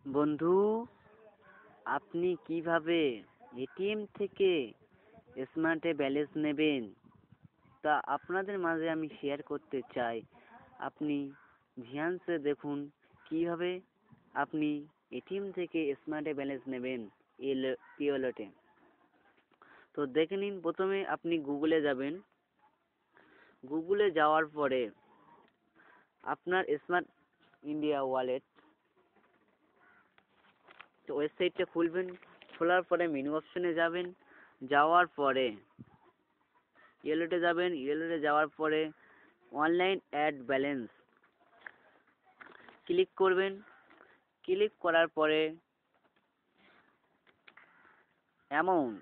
বন্ধু, আপনি কিভাবে এটিএম থেকে স্মার্টে ব্যালেন্স নেবেন তা আপনাদের মাঝে আমি শেয়ার করতে চাই। আপনি ধ্যান সে দেখুন কিভাবে আপনি এটিএম থেকে স্মার্টে ব্যালেন্স নেবেন পি ওয়ালেটে। তো দেখে নিন, প্রথমে আপনি গুগলে যাবেন। গুগলে যাওয়ার পরে আপনার স্মার্ট ইন্ডিয়া ওয়ালেট তো ওয়েবসাইটটা খুলবেন। খোলার পরে মেনু অপশনে যাবেন। যাওয়ার পরে ইয়েলোতে যাবেন। ইয়েলোতে যাওয়ার পরে অনলাইন অ্যাড ব্যালেন্স ক্লিক করবেন। ক্লিক করার পরে অ্যামাউন্ট,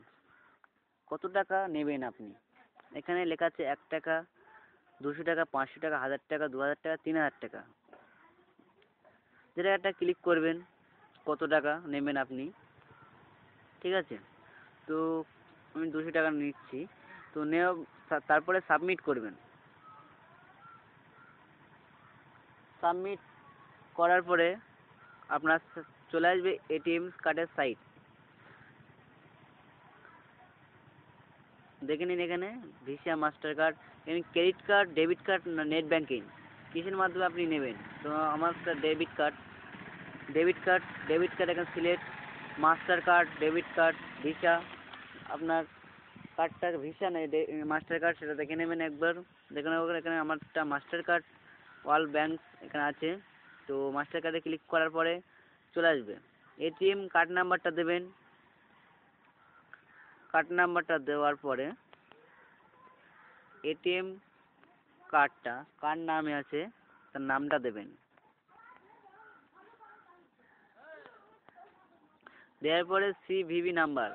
কত টাকা নেবেন আপনি, এখানে লেখা আছে 1 টাকা, 200 টাকা, 500 টাকা, 1000 টাকা, 2000 টাকা, 3000 টাকা। যেটা একটা ক্লিক করবেন কত টাকা নেবেন আপনি। ঠিক আছে, তো আমি 200 টাকা নিচ্ছি। তো তারপরে সাবমিট করবেন। সাবমিট করার পরে আপনার চলে আসবে এটিএম কার্ডের সাইট। দেখে নিন এখানে visa, master card, credit card, debit card না নেট ব্যাঙ্কিং, কিসের মাধ্যমে আপনি নেবেন। তো আমার ডেবিট কার্ড। এখানে select master card, debit card, visa. আপনার কার্ডটা ভিসা নেই মাস্টার কার্ড, সেটা দেখে নেবেন একবার। দেখে নেবেন এখানে আমারটা মাস্টার কার্ড, অল ব্যাংক এখানে আছে। তো মাস্টার কার্ডে ক্লিক করার পরে চলে আসবে। এটিএম কার্ড নাম্বারটা দেবেন। কার্ড নাম্বারটা দেওয়ার পরে এটিএম কার্ডটা কার নামে আছে তার নামটা দেবেন। দেওয়ার পরে সিভিভি নাম্বার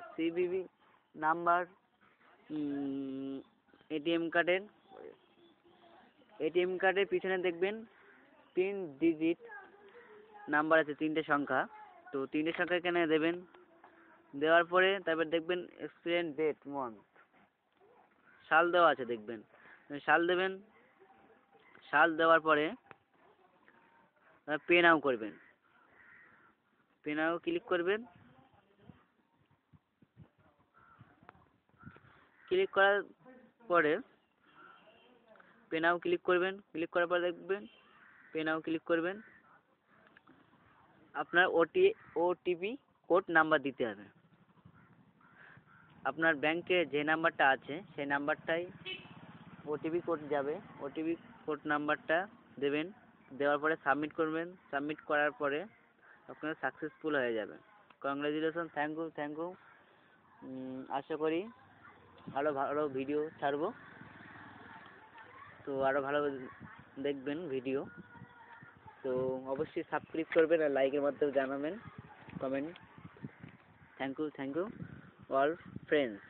এটিএম কার্ডের পিছনে দেখবেন 3 ডিজিট নাম্বার আছে, 3টে সংখ্যা। তো 3টে সংখ্যা এখানে দেবেন। দেওয়ার পরে তারপর দেখবেন এক্সপিরিয়েন্স ডেট, মান্থ, সাল দেওয়া আছে দেখবেন, সাল দেবেন। সাল দেওয়ার পরে পে নাও করবেন। পে নাও ক্লিক করবেন। ক্লিক করার পরে পে নাও ক্লিক করবেন। ক্লিক করার পরে দেখবেন পে নাও ক্লিক করবেন। আপনার ওটিপি কোড নাম্বার দিতে হবে। আপনার ব্যাংকে যে নাম্বারটা আছে সেই নাম্বারটাই ওটিপি কোড যাবে। ওটিপি কোড নাম্বারটা দেবেন। দেওয়ার পরে সাবমিট করবেন। সাবমিট করার পরে আপনার সাকসেসফুল হয়ে যাবে। Congratulation, thank you. আশা করি আরও ভালো ভিডিও ছাড়বো। তো আরও ভালো দেখবেন ভিডিও। তো অবশ্যই সাবস্ক্রাইব করবেন আর লাইকের মাধ্যমে জানাবেন, comment. Thank you all friends.